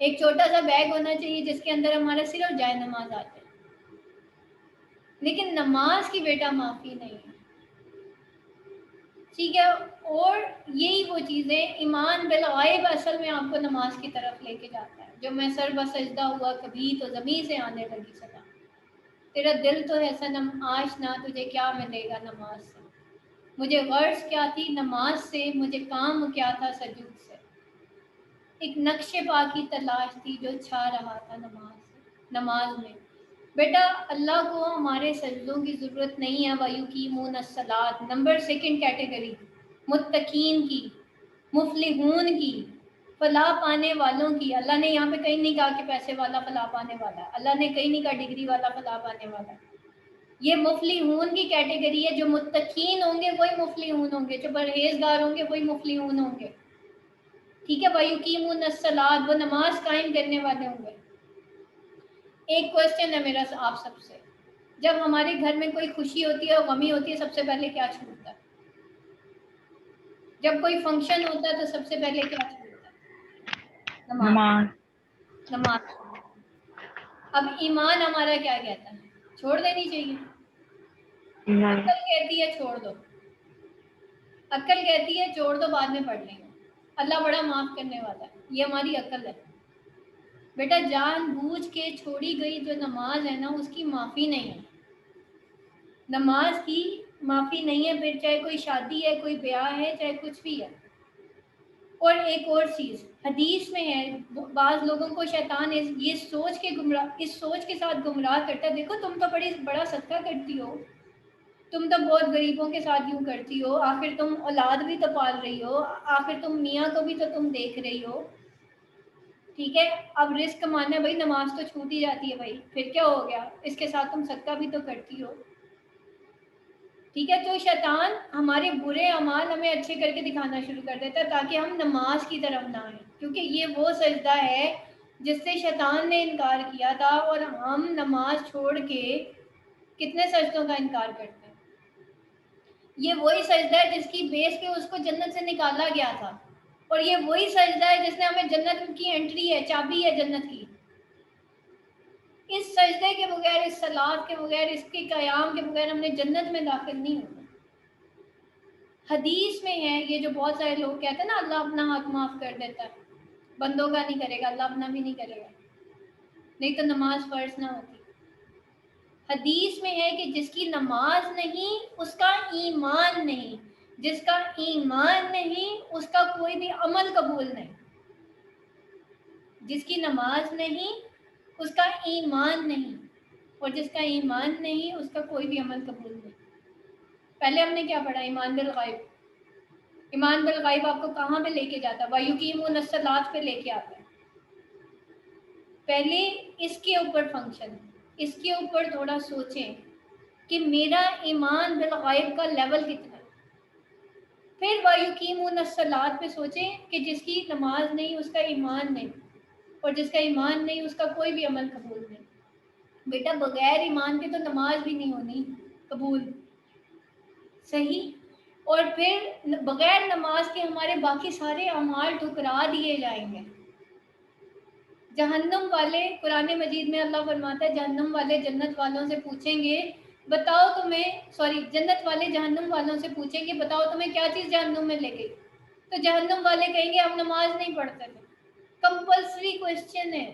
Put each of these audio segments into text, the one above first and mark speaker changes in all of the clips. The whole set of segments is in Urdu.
Speaker 1: ایک چھوٹا سا بیگ ہونا چاہیے جس کے اندر ہمارا صرف جائے نماز آتے ہیں. لیکن نماز کی بیٹا معافی نہیں ہے. ٹھیک ہے. اور یہی وہ چیزیں ایمان بالغیب اصل میں آپ کو نماز کی طرف لے کے جاتا ہے. جو میں سر بسجدہ ہوا کبھی تو زمین سے آنے لگی صدا. تیرا دل تو ہے صنم آشنا تجھے کیا ملے گا نماز سے. مجھے غرض کیا تھی نماز سے, مجھے کام کیا تھا سجود سے. ایک نقش پا کی تلاش تھی جو چھا رہا تھا نماز میں. بیٹا اللہ کو ہمارے سجدوں کی ضرورت نہیں ہے. وَيُقِيمُونَ الصَّلَاةَ نمبر سیکنڈ کیٹیگری متقین کی, مفلحون کی, فلاح پانے والوں کی. اللہ نے یہاں پہ کہیں نہیں کہا کہ پیسے والا فلاح پانے والا. اللہ نے کہیں نہیں کہا ڈگری والا فلاح پانے والا. یہ مفلحون کی کیٹیگری ہے. جو متقین ہوں گے وہی مفلحون ہوں گے, جو پرہیزگار ہوں گے وہی مفلحون ہوں گے. ٹھیک ہے. وَيُقِيمُونَ الصَّلَاةَ وہ نماز قائم کرنے والے ہوں گے. ایک کوشچن ہے میرا آپ سب سے, جب ہمارے گھر میں کوئی خوشی ہوتی ہے اور غمی ہوتی ہے سب سے پہلے کیا چھوٹتا ہے؟ جب کوئی فنکشن ہوتا ہے تو سب سے پہلے کیا چھوٹتا ہے؟ نماز. اب ایمان ہمارا کیا کہتا ہے؟ چھوڑ دینی چاہیے. عقل کہتی ہے چھوڑ دو. عقل کہتی ہے چھوڑ دو بعد میں پڑھ لیں گے, اللہ بڑا معاف کرنے والا ہے. یہ ہماری عقل ہے. بیٹا جان بوجھ کے چھوڑی گئی جو نماز ہے نا اس کی معافی نہیں ہے. نماز کی معافی نہیں ہے. پھر چاہے کوئی شادی ہے, کوئی بیاہ ہے, چاہے کچھ بھی ہے. اور ایک اور چیز حدیث میں ہے, بعض لوگوں کو شیطان اس سوچ کے ساتھ گمراہ کرتا ہے. دیکھو تم تو بڑا صدقہ کرتی ہو, تم تو بہت غریبوں کے ساتھ یوں کرتی ہو, آخر تم اولاد بھی تو پال رہی ہو, آخر تم میاں کو بھی تو تم دیکھ رہی ہو. ٹھیک ہے. اب رزق کمانا ہے بھائی, نماز تو چھوٹ ہی جاتی ہے بھائی, پھر کیا ہو گیا؟ اس کے ساتھ تم صدقہ بھی تو کرتی ہو. ٹھیک ہے. تو شیطان ہمارے برے اعمال ہمیں اچھے کر کے دکھانا شروع کر دیتا ہے تاکہ ہم نماز کی طرف نہ آئیں, کیونکہ یہ وہ سجدہ ہے جس سے شیطان نے انکار کیا تھا. اور ہم نماز چھوڑ کے کتنے سجدوں کا انکار کرتے ہیں. یہ وہی سجدہ ہے جس کی بیس پہ اس کو جنت سے نکالا گیا تھا, اور یہ وہی سجدہ ہے جس نے ہمیں جنت کی انٹری ہے, چابی ہے جنت کی. اس سجدے کے بغیر, اس صلات کے بغیر, اس کے قیام کے بغیر ہم نے جنت میں داخل نہیں ہونا. حدیث میں ہے یہ جو بہت سارے لوگ کہتے ہیں نا اللہ اپنا حق معاف کر دیتا ہے, بندوں کا نہیں کرے گا, اللہ اپنا بھی نہیں کرے گا, نہیں تو نماز فرض نہ ہوتی. حدیث میں ہے کہ جس کی نماز نہیں اس کا ایمان نہیں, جس کا ایمان نہیں اس کا کوئی بھی عمل قبول نہیں. جس کی نماز نہیں اس کا ایمان نہیں, اور جس کا ایمان نہیں اس کا کوئی بھی عمل قبول نہیں. پہلے ہم نے کیا پڑھا؟ ایمان بالغیب. ایمان بالغیب آپ کو کہاں پہ لے کے جاتا ہے؟ وَيُقِيمُونَ الصَّلَاةَ پہ لے کے آتا ہے. پہلے اس کے اوپر فنکشن, اس کے اوپر تھوڑا سوچیں کہ میرا ایمان بالغیب کا لیول کتنا ہے. پھر وَيُقِيمُونَ الصَّلَاةَ پہ سوچیں کہ جس کی نماز نہیں اس کا ایمان نہیں, اور جس کا ایمان نہیں اس کا کوئی بھی عمل قبول نہیں. بیٹا بغیر ایمان کے تو نماز بھی نہیں ہونی قبول, صحیح. اور پھر بغیر نماز کے ہمارے باقی سارے اعمال ٹھکرا دیے جائیں گے. جہنم والے, قرآن مجید میں اللہ فرماتا ہے جہنم والے جنت والوں سے پوچھیں گے بتاؤ تمہیں جنت والے جہنم والوں سے پوچھیں گے بتاؤ تمہیں کیا چیز جہنم میں لے گئی. تو جہنم والے کہیں گے ہم نماز نہیں پڑھتے تھے. کمپلسری کوشچن ہے.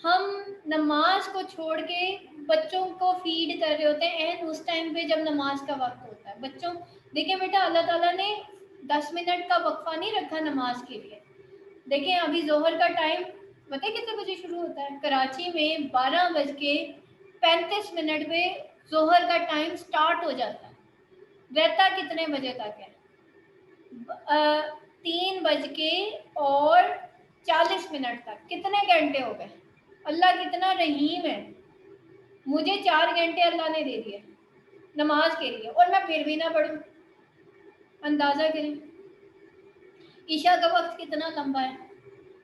Speaker 1: ہم نماز کو چھوڑ کے بچوں کو فیڈ کر رہے ہوتے ہیں اس ٹائم پہ جب نماز کا وقت ہوتا ہے. بچوں دیکھیں بیٹا اللہ تعالیٰ نے 10 منٹ کا وقفہ نہیں رکھا نماز کے لیے. دیکھیں ابھی ظہر کا ٹائم پتہ ہے کتنے بجے شروع ہوتا ہے؟ کراچی میں 12:35 پہ ظہر کا ٹائم سٹارٹ ہو جاتا ہے. رہتا کتنے بجے تک ہے؟ 3:40 تک. کتنے گھنٹے ہو گئے؟ اللہ کتنا رحیم ہے. مجھے 4 گھنٹے اللہ نے دے دیے نماز کے لیے, اور میں پھر بھی نہ پڑھوں. اندازہ کریں عشاء کا وقت کتنا لمبا ہے,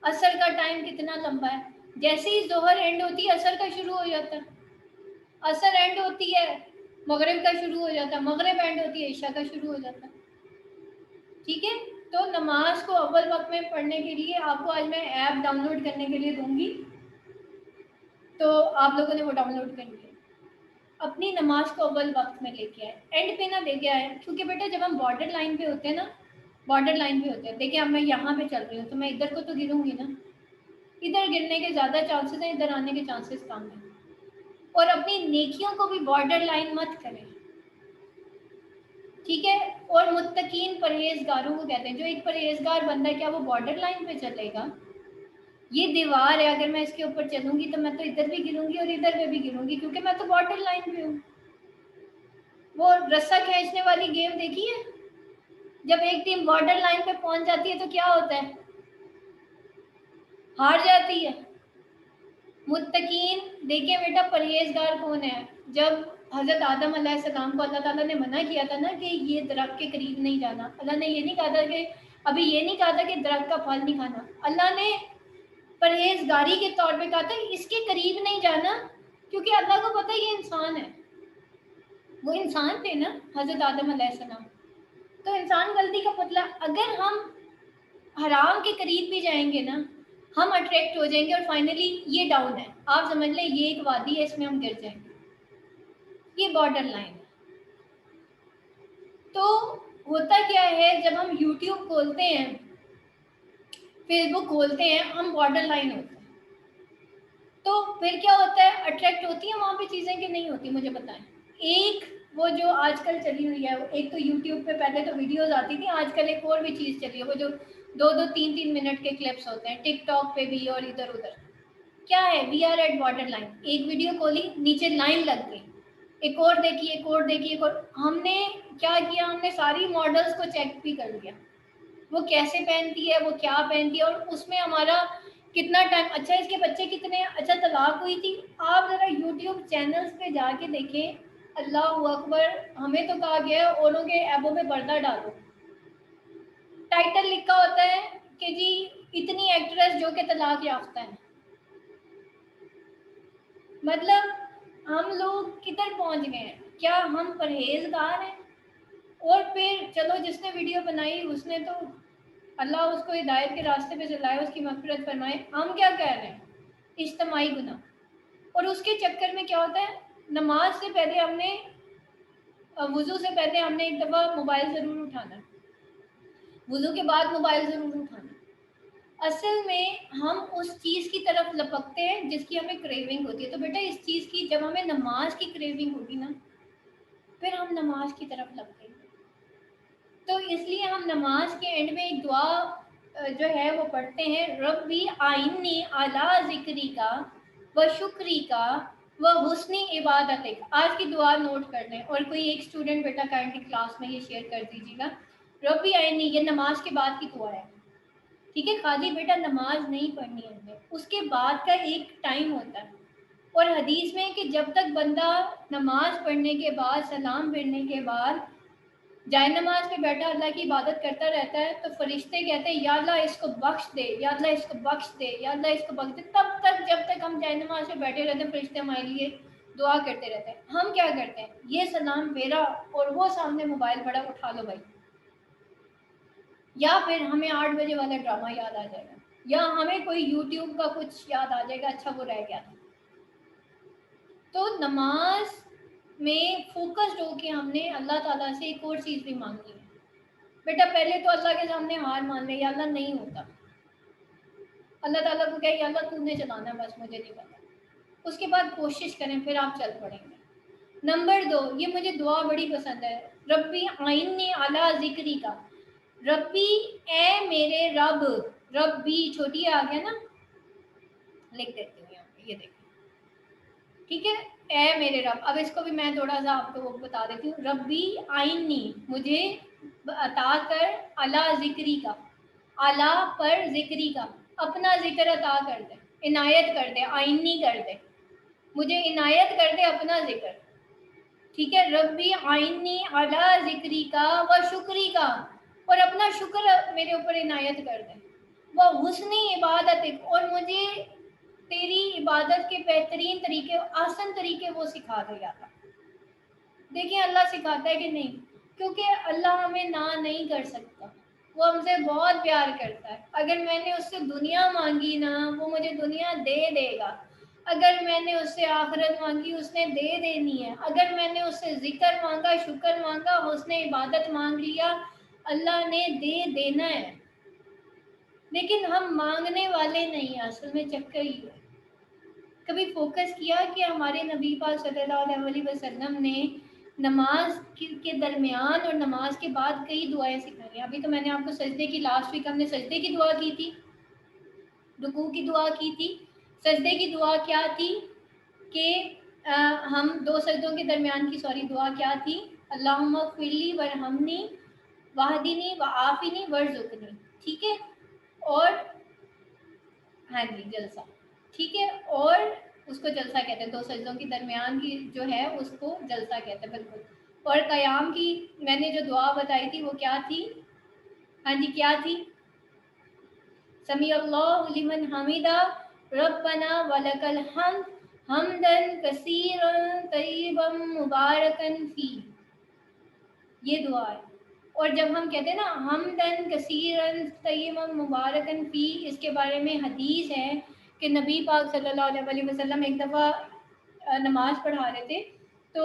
Speaker 1: عصر کا ٹائم کتنا لمبا ہے. جیسے ہی ظہر اینڈ ہوتی ہے عصر کا شروع ہو جاتا ہے, عصر اینڈ ہوتی ہے مغرب کا شروع ہو جاتا ہے, مغرب اینڈ ہوتی ہے عشاء کا شروع ہو جاتا ہے. ٹھیک ہے. تو نماز کو اول وقت میں پڑھنے کے لیے آپ کو آج میں ایپ ڈاؤن لوڈ کرنے کے لیے دوں گی، تو آپ لوگوں نے وہ ڈاؤن لوڈ کر لیا، اپنی نماز کو اول وقت میں لے کے آئے، اینڈ پہ نہ لے کے آئے، کیونکہ بیٹا جب ہم بارڈر لائن پہ ہوتے ہیں نا، بارڈر لائن پہ ہوتے ہیں، دیکھیں اب میں یہاں پہ چل رہی ہوں تو میں ادھر کو تو گروں گی نا، ادھر گرنے کے زیادہ چانسز ہیں، ادھر آنے کے چانسز کم ہیں، اور اپنی نیکیوں کو بھی بارڈر لائن مت کریں، ٹھیک ہے؟ اور متقین پرہیزگاروں کو کہتے ہیں، جو ایک پرہیزگار بندہ ہے کیا وہ بارڈر لائن پہ چلے گا؟ یہ دیوار ہے، اگر میں اس کے اوپر چلوں گی تو میں تو ادھر بھی گروں گی اور ادھر پہ بھی گروں گی، کیونکہ میں تو بارڈر لائن پہ ہوں۔ وہ رسا کھینچنے والی گیم دیکھی ہے؟ جب ایک ٹیم بارڈر لائن پہ پہنچ جاتی ہے تو کیا ہوتا ہے؟ ہار جاتی ہے۔ متقین دیکھیں بیٹا پرہیزگار کون ہے؟ جب حضرت آدم علیہ السلام کو اللہ تعالیٰ نے منع کیا تھا نا کہ یہ درخت کے قریب نہیں جانا، اللہ نے یہ نہیں کہا تھا کہ ابھی یہ نہیں کہا تھا کہ درخت کا پھل نہیں کھانا، اللہ نے پرہیزگاری کے طور پہ کہا تھا اس کے قریب نہیں جانا، کیونکہ اللہ کو پتہ یہ انسان ہے، وہ انسان تھے نا حضرت آدم علیہ السلام، تو انسان غلطی کا پتلا، اگر ہم حرام کے قریب بھی جائیں گے نا ہم اٹریکٹ ہو جائیں گے، اور فائنلی یہ ڈاؤن ہے، آپ سمجھ لیں یہ ایک وادی ہے، اس میں ہم گر جائیں گے، یہ بارڈر لائن ہے۔ تو ہوتا کیا ہے جب ہم یوٹیوب کھولتے ہیں، فیس بک کھولتے ہیں، ہم بارڈر لائن ہوتے ہیں، تو پھر کیا ہوتا ہے؟ اٹریکٹ ہوتی ہیں وہاں پہ چیزیں کہ نہیں ہوتی؟ مجھے بتائیں۔ ایک وہ جو آج کل چلی ہوئی ہے، ایک تو یوٹیوب پہ پہلے تو ویڈیوز آتی تھی، آج کل ایک اور بھی چیز چلی ہے، وہ جو 2-2 3-3 منٹ کے کلپس ہوتے ہیں، ٹک ٹاک پہ بھی اور ادھر ادھر، کیا ہے؟ We are at border line, ایک ویڈیو کھولی نیچے لائن لگ گئی، ایک اور دیکھی، ایک اور دیکھی، ایک اور، ہم نے کیا کیا؟ ہم نے ساری ماڈلز کو چیک بھی کر لیا، وہ کیسے پہنتی ہے، وہ کیا پہنتی ہے، اور اس میں ہمارا کتنا ٹائم، اچھا اس کے بچے کتنے ہیں، اچھا طلاق ہوئی تھی، آپ ذرا یوٹیوب چینلز پہ جا کے دیکھیں، اللہ اکبر، ہمیں تو کہا گیا ہے اوروں کے ایبوں پہ پردہ ڈالو، ٹائٹل لکھا ہوتا ہے کہ جی اتنی ایکٹریس جو کہ طلاق یافتہ ہے، مطلب ہم لوگ کدھر پہنچ گئے ہیں؟ کیا ہم پرہیزگار ہیں؟ اور پھر چلو جس نے ویڈیو بنائی اس نے تو اللہ اس کو ہدایت کے راستے پہ چلائے، اس کی مغفرت فرمائے، ہم کیا کہہ رہے ہیں؟ اجتماعی گناہ، اور اس کے چکر میں کیا ہوتا ہے؟ نماز سے پہلے ہم نے، وضو سے پہلے ہم نے ایک دفعہ موبائل ضرور اٹھانا ہے، وضو کے بعد موبائل ضرور اٹھانا ہے، اصل میں ہم اس چیز کی طرف لپکتے ہیں جس کی ہمیں کریونگ ہوتی ہے، تو بیٹا اس چیز کی جب ہمیں نماز کی کریونگ ہوگی نا پھر ہم نماز کی طرف لپکیں گے، تو اس لیے ہم نماز کے اینڈ میں ایک دعا جو ہے وہ پڑھتے ہیں، ربی آئینی اعلیٰ ذکری کا و شکری کا و حسنی عبادتک، آج کی دعا نوٹ کر لیں، اور کوئی ایک اسٹوڈنٹ بیٹا کائنڈلی کلاس میں یہ شیئر کر دیجیے گا، ربی آئینی، یہ نماز کے بعد کی دعا ہے، ٹھیک ہے؟ خالی بیٹا نماز نہیں پڑھنی ہے ہمیں، اس کے بعد کا ایک ٹائم ہوتا ہے، اور حدیث میں کہ جب تک بندہ نماز پڑھنے کے بعد سلام پھیرنے کے بعد جائے نماز پہ بیٹھا اللہ کی عبادت کرتا رہتا ہے تو فرشتے کہتے ہیں یا اللہ اس کو بخش دے، یا اللہ اس کو بخش دے، یا اللہ اس کو بخش دے، تب تک جب تک ہم جائے نماز پہ بیٹھے رہتے ہیں فرشتے ہمارے لیے دعا کرتے رہتے ہیں۔ ہم کیا کرتے ہیں؟ یہ سلام پھیرا اور وہ سامنے موبائل بڑا، اٹھا لو بھائی، یا پھر ہمیں 8 بجے والا ڈرامہ یاد آ جائے گا، یا ہمیں کوئی یوٹیوب کا کچھ یاد آ جائے گا، اچھا وہ رہ گیا تھا۔ تو نماز میں فوکسڈ ہو کے ہم نے اللہ تعالیٰ سے ایک اور چیز بھی مانگی ہے، بیٹا پہلے تو اللہ کے سامنے ہار مان لے، یا اللہ نہیں ہوتا، اللہ تعالیٰ کو کہے یا اللہ تو نے چلانا ہے، بس مجھے نہیں پتا، اس کے بعد کوشش کریں، پھر آپ چل پڑیں گے۔ نمبر 2، یہ مجھے دعا بڑی پسند ہے، ربی آئینی اعلیٰ ذکری کا، ربی اے میرے رب، ربی چھوٹی آ گیا نا، لکھ دیتی ہوں یہاں پہ، یہ دیکھیں، ٹھیک ہے؟ اے میرے رب، اب اس کو بھی میں تھوڑا سا آپ کو بتا دیتی ہوں، ربی آئینی، مجھے عطا کر، اعلیٰ ذکری کا، اعلیٰ پر ذکری کا، اپنا ذکر عطا کر دے، عنایت کر دے، آئینی کر دے، مجھے عنایت کر دے اپنا ذکر، ٹھیک ہے؟ ربی آئینی اعلیٰ ذکری کا و شکری کا، اور اپنا شکر میرے اوپر عنایت کر دے، وہ حسنی عبادت، اور مجھے تیری عبادت کے بہترین طریقے، آسان طریقے وہ سکھا دے جاتا۔ دیکھیں اللہ سکھاتا ہے کہ نہیں، کیونکہ اللہ ہمیں نہ نہیں کر سکتا، وہ ہم سے بہت پیار کرتا ہے. اگر میں نے اس سے دنیا مانگی نا وہ مجھے دنیا دے دے گا. اگر میں نے اس سے آخرت مانگی اس نے دے دینی ہے. اگر میں نے اس سے ذکر مانگا شکر مانگا حسن عبادت مانگ لیا اللہ نے دے دینا ہے. لیکن ہم مانگنے والے نہیں ہیں. اصل میں چکر ہی ہے. کبھی فوکس کیا کہ ہمارے نبی پاک صلی اللہ علیہ وسلم نے نماز کے درمیان اور نماز کے بعد کئی دعائیں سکھائی ہیں. ابھی تو میں نے آپ کو سجدے کی لاسٹ ویک ہم نے سجدے کی دعا کی تھی, رکوع کی دعا کی تھی. سجدے کی دعا کیا تھی کہ ہم دو سجدوں کے درمیان کی دعا کیا تھی؟ اللہم اغفر لی ورحمنی واہدنی وعافنی وارزقنی. ٹھیک ہے. اور ہاں جی جلسہ, ٹھیک ہے. اور اس کو جلسہ کہتے ہیں. دو سجدوں کے درمیان کی جو ہے اس کو جلسہ کہتے ہیں. بالکل. اور قیام کی میں نے جو دعا بتائی تھی وہ کیا تھی؟ ہاں جی کیا تھی؟ سمیع اللہ لمن حمیدہ ربنا ولک الحمد حمدا کثیرا طیبا مبارکا فی. یہ دعا ہے. اور جب ہم کہتے ہیں نا حمدن کثیرن طیبا مبارکن فی, اس کے بارے میں حدیث ہے کہ نبی پاک صلی اللہ علیہ وسلم ایک دفعہ نماز پڑھا رہے تھے تو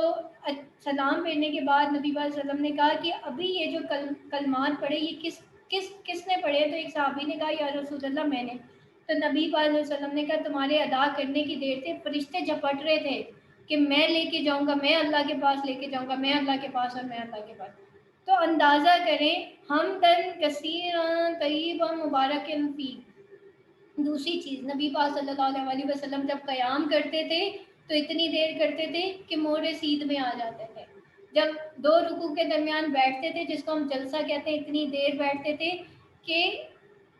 Speaker 1: سلام پھیرنے کے بعد نبی پاک صلی اللہ علیہ وسلم نے کہا کہ ابھی یہ جو کلمات پڑھے یہ کس نے پڑھے؟ تو ایک صحابی نے کہا یا رسول اللہ میں نے. تو نبی پاک صلی اللہ علیہ وسلم نے کہا تمہارے ادا کرنے کی دیر سے فرشتے جھپٹ رہے تھے کہ میں لے کے جاؤں گا, میں اللہ کے پاس لے کے جاؤں گا, میں اللہ کے پاس اور میں اللہ کے پاس. تو اندازہ کریں حمدن کثیرا طیبا مبارکا فی. دوسری چیز نبی پاک صلی اللہ علیہ وسلم جب قیام کرتے تھے تو اتنی دیر کرتے تھے کہ مورے سید میں آ جاتے تھے. جب دو رکوع کے درمیان بیٹھتے تھے جس کو ہم جلسہ کہتے ہیں اتنی دیر بیٹھتے تھے کہ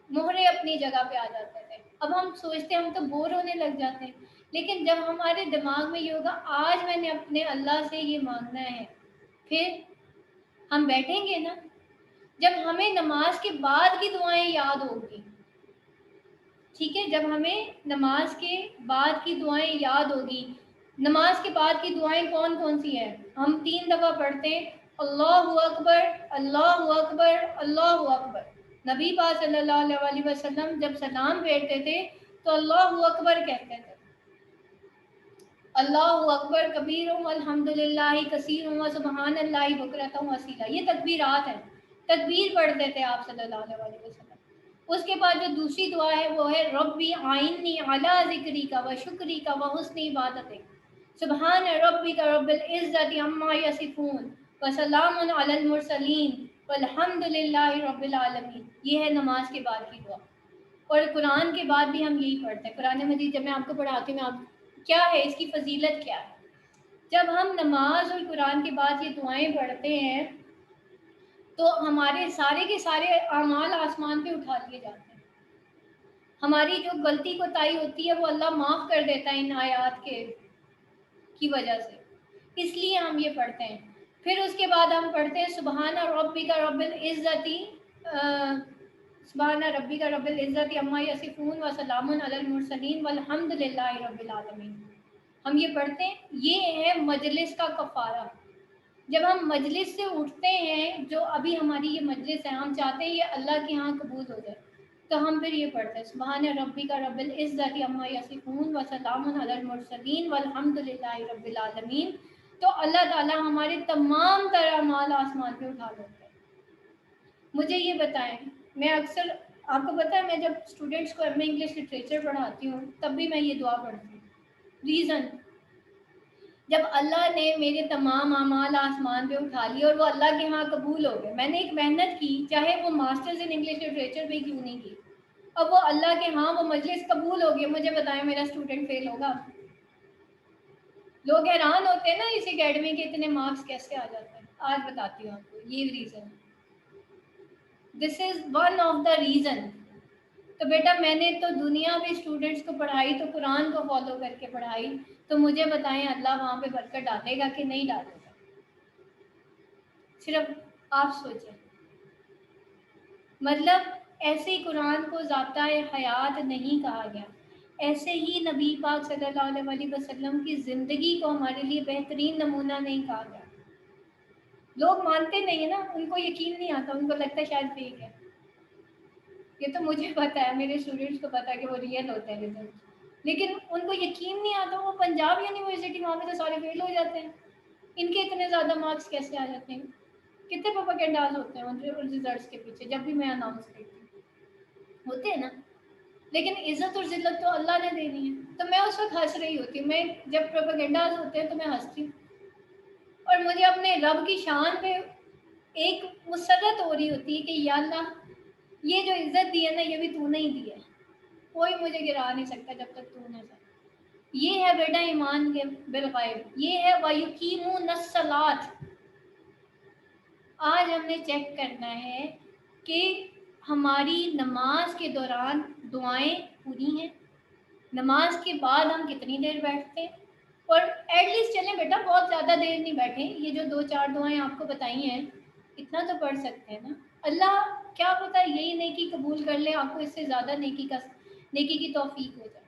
Speaker 1: مہرے اپنی جگہ پہ آ جاتے تھے. اب ہم سوچتے ہیں ہم تو بور ہونے لگ جاتے ہیں, لیکن جب ہمارے دماغ میں یہ ہوگا آج میں نے اپنے اللہ سے یہ مانگنا ہے, پھر ہم بیٹھیں گے نا. جب ہمیں نماز کے بعد کی دعائیں یاد ہوگی, ٹھیک ہے, جب ہمیں نماز کے بعد کی دعائیں یاد ہوگی. نماز کے بعد کی دعائیں کون کون سی ہیں؟ ہم 3 دفعہ پڑھتے ہیں اللہ اکبر اللہ اکبر اللہ اکبر. نبی پاک صلی اللہ علیہ وسلم جب سلام پھیرتے تھے تو اللہ اکبر کہتے تھے. اللہ اکبر کبیر والحمدللہ کثیر و سبحان اللہ بکرۃ و اصیلا. یہ تکبیرات ہیں, تکبیر پڑھتے تھے آپ صلی اللہ علیہ وسلم. اس کے بعد جو دوسری دعا ہے وہ ہے ربی اعنی علی ذکرک و شکرک و حسن عبادتک. سبحان ربک رب العزۃ عما یصفون وسلام علی المرسلین والحمد للہ رب العالمین. یہ ہے نماز کے بعد کی دعا. اور قرآن کے بعد بھی ہم یہی پڑھتے ہیں. قرآن مجید جب میں آپ کو پڑھاتی ہوں آپ کیا ہے اس کی فضیلت کیا ہے؟ جب ہم نماز اور قرآن کے بعد یہ دعائیں پڑھتے ہیں تو ہمارے سارے کے سارے اعمال آسمان پہ اٹھا لیے جاتے ہیں. ہماری جو غلطی کوتاہی ہوتی ہے وہ اللہ معاف کر دیتا ہے ان آیات کی وجہ سے. اس لیے ہم یہ پڑھتے ہیں. پھر اس کے بعد ہم پڑھتے ہیں سبحان ربک رب العزت سبحان ربک رب العزت عما یصفون وسلام علی المرسلین والحمد للہ رب العالمین. ہم یہ پڑھتے ہیں. یہ ہے مجلس کا کفارہ. جب ہم مجلس سے اٹھتے ہیں, جو ابھی ہماری یہ مجلس ہے, ہم چاہتے ہیں یہ اللہ کے ہاں قبول ہو جائے, تو ہم پھر یہ پڑھتے ہیں سبحان ربک رب العزت عما یصفون وسلام علی المرسلین والحمد للہ رب العالمین. تو اللہ تعالیٰ ہمارے تمام تر اعمال آسمان پہ اٹھا لیتے ہیں. مجھے یہ بتائیں, میں اکثر آپ کو پتہ ہے میں جب اسٹوڈنٹس کو میں انگلش لٹریچر پڑھاتی ہوں تب بھی میں یہ دعا پڑھتی ہوں. ریزن, جب اللہ نے میرے تمام اعمال آسمان پہ اٹھا لیے اور وہ اللہ کے ہاں قبول ہو گئے, میں نے ایک محنت کی چاہے وہ ماسٹرز ان انگلش لٹریچر پہ کیوں نہیں کی, اب وہ اللہ کے ہاں وہ مجلس قبول ہو گیا, مجھے بتائیں میرا اسٹوڈنٹ فیل ہوگا؟ لوگ حیران ہوتے ہیں نا اس اکیڈمی کے اتنے مارکس کیسے آ جاتے ہیں. آج بتاتی ہوں آپ کو یہ reason. This is one of the reason. تو بیٹا میں نے تو دنیا میں اسٹوڈنٹس کو پڑھائی تو قرآن کو فالو کر کے پڑھائی, تو مجھے بتائیں اللہ وہاں پہ برکت ڈالے گا کہ نہیں ڈالے گا؟ صرف آپ سوچیں. مطلب ایسے ہی قرآن کو ذاتہ حیات نہیں کہا گیا, ایسے ہی نبی پاک صلی اللہ علیہ وسلم کی زندگی کو ہمارے لیے بہترین نمونہ نہیں کہا گیا. لوگ مانتے نہیں ہیں نا, ان کو یقین نہیں آتا, ان کو لگتا ہے شاید فیک ہے. یہ تو مجھے پتا ہے، میرے اسٹوڈنٹس کو پتا ہے کہ وہ ریئل ہوتے ہیں ریزلٹ، لیکن ان کو یقین نہیں آتا. وہ پنجاب یونیورسٹی وہاں پہ تو سارے فیل ہو جاتے ہیں، ان کے اتنے زیادہ مارکس کیسے آ جاتے ہیں؟ کتنے پروپیگنڈاز ہوتے ہیں ان ریزلٹس کے پیچھے جب بھی میں اناؤنس کرتی ہوں، ہوتے ہیں نا. لیکن عزت اور ذلت تو اللہ نے دینی ہے. تو میں اس وقت ہنس رہی ہوتی ہوں، میں جب پروپیگنڈاز ہوتے ہیں تو میں ہنستی ہوں، اور مجھے اپنے رب کی شان پہ ایک مسرت ہو رہی ہوتی ہے کہ یا اللہ یہ جو عزت دی ہے نا یہ بھی تو نے ہی دی ہے، کوئی مجھے گرا نہیں سکتا جب تک تو نہ چاہے. یہ ہے بیٹا ایمان کے بالغیب، یہ ہے وَيُقِيمُونَ الصَّلَاةَ. آج ہم نے چیک کرنا ہے کہ ہماری نماز کے دوران دعائیں پوری ہیں، نماز کے بعد ہم کتنی دیر بیٹھتے ہیں، اور ایٹ لیسٹ چلیں بیٹا بہت زیادہ دیر نہیں بیٹھیں، یہ جو 2-4 دعائیں آپ کو بتائی ہیں اتنا تو پڑھ سکتے ہیں نا. اللہ کیا پتہ یہی نیکی قبول کر لے، آپ کو اس سے زیادہ نیکی کی توفیق ہو جائے.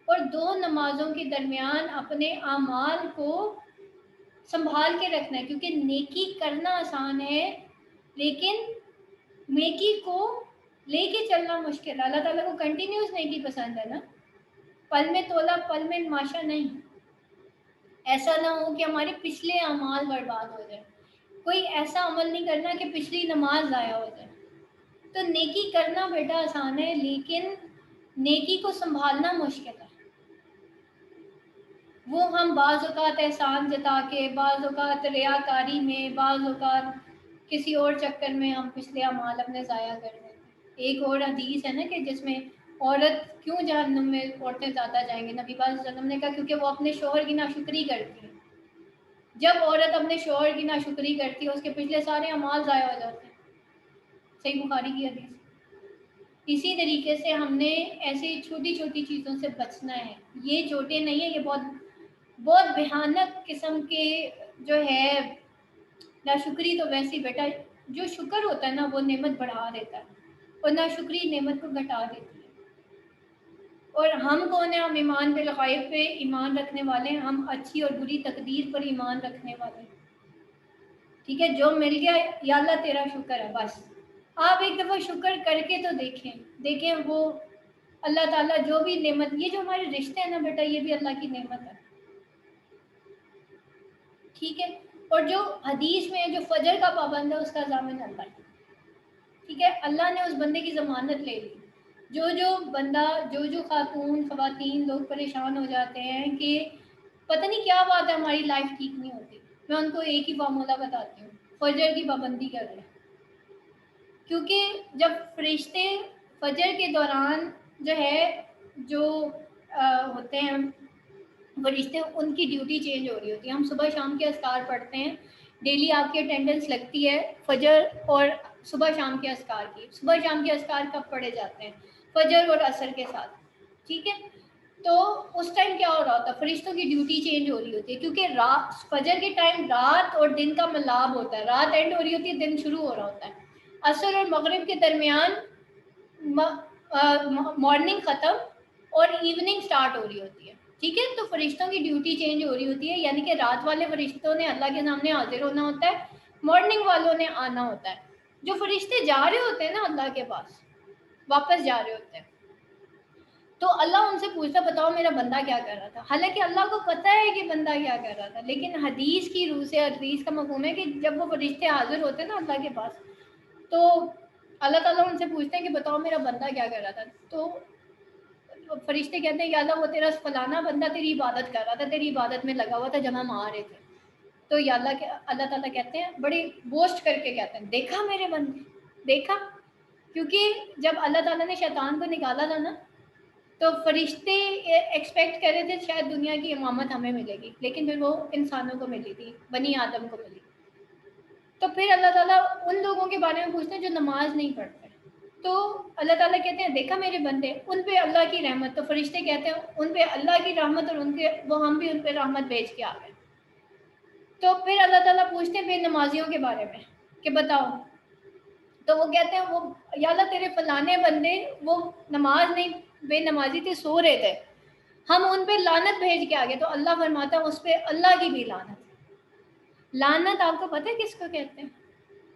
Speaker 1: اور 2 نمازوں کے درمیان اپنے اعمال کو سنبھال کے رکھنا ہے، کیونکہ نیکی کرنا آسان ہے لیکن نیکی کو لے کے چلنا مشکل ہے. اللہ تعالیٰ کو کنٹینیوس نیکی پسند ہے نا، پل میں تولا پل میں ماشا نہیں. ایسا نہ ہو کہ ہمارے پچھلے اعمال برباد ہو جائے. کوئی ایسا عمل نہیں کرنا کہ پچھلی نماز ضائع ہو جائے. تو نیکی کرنا بیٹا آسان ہے لیکن نیکی کو سنبھالنا مشکل ہے. وہ ہم بعض اوقات احسان جتا کے، بعض اوقات ریاکاری میں، بعض اوقات کسی اور چکر میں ہم پچھلے اعمال اپنے ضائع کر دیتے ہیں. ایک اور حدیث ہے نا کہ جس میں عورت کیوں جہنم میں عورتیں زیادہ جائیں گی، نبی پاک صلی اللہ علیہ وسلم نے کہا کیونکہ وہ اپنے شوہر کی ناشکری کرتی ہے. جب عورت اپنے شوہر کی ناشکری کرتی ہے اس کے پچھلے سارے اعمال ضائع ہو جاتے ہیں. صحیح بخاری کی حدیث. اسی طریقے سے ہم نے ایسی چھوٹی چھوٹی چیزوں سے بچنا ہے. یہ چھوٹے نہیں ہیں، یہ بہت بھیانک قسم کے جو ہے ناشکری. تو ویسے بیٹا جو شکر ہوتا ہے نا وہ نعمت بڑھا دیتا ہے، اور ناشکری نعمت کو گھٹا دیتی ہے. اور ہم کون ہیں؟ ہم ایمان بالغیب پہ ایمان رکھنے والے ہیں، ہم اچھی اور بری تقدیر پر ایمان رکھنے والے ہیں. ٹھیک ہے، جو مل گیا یا اللہ تیرا شکر ہے بس. آپ ایک دفعہ شکر کر کے تو دیکھیں وہ اللہ تعالیٰ جو بھی نعمت، یہ جو ہمارے رشتے ہیں نا بیٹا یہ بھی اللہ کی نعمت ہے. ٹھیک ہے، اور جو حدیث میں جو فجر کا پابند ہے اس کا ضامن اللہ ہے. ٹھیک ہے، اللہ نے اس بندے کی ضمانت لے لی. جو بندہ جو خاتون خواتین لوگ پریشان ہو جاتے ہیں کہ پتہ نہیں کیا بات ہے ہماری لائف ٹھیک نہیں ہوتی، میں ان کو ایک ہی فارمولہ بتاتی ہوں، فجر کی پابندی کر لیں. کیونکہ جب فرشتے فجر کے دوران جو ہے جو ہوتے ہیں فرشتے، ان کی ڈیوٹی چینج ہو رہی ہوتی ہے. ہم صبح شام کے اذکار پڑھتے ہیں، ڈیلی آپ کی اٹینڈنس لگتی ہے فجر اور صبح شام کے اذکار کی. صبح شام کے اذکار کب پڑھے جاتے ہیں؟ فجر اور عصر کے ساتھ. ٹھیک ہے، تو اس ٹائم کیا ہو رہا ہوتا ہے؟ فرشتوں کی ڈیوٹی چینج ہو رہی ہوتی ہے، کیونکہ فجر کے ٹائم رات اور دن کا ملاب ہوتا ہے. رات اینڈ ہو رہی ہوتی ہے، دن شروع ہو رہا ہوتا ہے. عصر اور مغرب کے درمیان مارننگ ختم اور ایوننگ سٹارٹ ہو رہی ہوتی ہے. ٹھیک ہے، تو فرشتوں کی ڈیوٹی چینج ہو رہی ہوتی ہے، یعنی کہ رات والے فرشتوں نے اللہ کے سامنے حاضر ہونا ہوتا ہے، مارننگ والوں نے آنا ہوتا ہے. جو فرشتے جا رہے ہوتے ہیں نا اللہ کے پاس واپس جا رہے ہوتے ہیں، تو اللہ ان سے پوچھتا بتاؤ میرا بندہ کیا کر رہا تھا. حالانکہ اللہ کو پتہ ہے کہ بندہ کیا کر رہا تھا، لیکن حدیث کی روح سے، حدیث کا مفہوم ہے کہ جب وہ فرشتے حاضر ہوتے ہیں نا اللہ کے پاس تو اللہ تعالیٰ ان سے پوچھتے ہیں کہ بتاؤ میرا بندہ کیا کر رہا تھا. تو فرشتے کہتے ہیں یا اللہ وہ تیرا فلانا بندہ تیری عبادت کر رہا تھا، تیری عبادت میں لگا ہوا تھا جب ہم آ رہے تھے. تو یا اللہ تعالیٰ کہتے ہیں بڑی بوسٹ کر کے کہتے ہیں دیکھا میرے بندے، دیکھا. کیونکہ جب اللہ تعالیٰ نے شیطان کو نکالا تھا نا تو فرشتے ایکسپیکٹ کر رہے تھے شاید دنیا کی امامت ہمیں ملے گی، لیکن پھر وہ انسانوں کو ملی تھی، بنی آدم کو ملی. تو پھر اللہ تعالیٰ ان لوگوں کے بارے میں پوچھتے ہیں جو نماز نہیں پڑھتے. تو اللہ تعالیٰ کہتے ہیں دیکھا میرے بندے، ان پہ اللہ کی رحمت. تو فرشتے کہتے ہیں ان پہ اللہ کی رحمت اور ہم بھی ان پہ رحمت بھیج کے آ گئے. تو پھر اللہ تعالیٰ پوچھتے ہیں بے نمازیوں کے بارے میں کہ بتاؤ. تو وہ کہتے ہیں وہ یا اللہ تیرے فلانے بندے وہ نماز نہیں، بے نمازی تھے، سو رہے تھے، ہم ان پہ لعنت بھیج کے آگے. تو اللہ فرماتا ہے اس پہ اللہ کی بھی لعنت. لعنت آپ کو پتہ ہے کس کو کہتے ہیں؟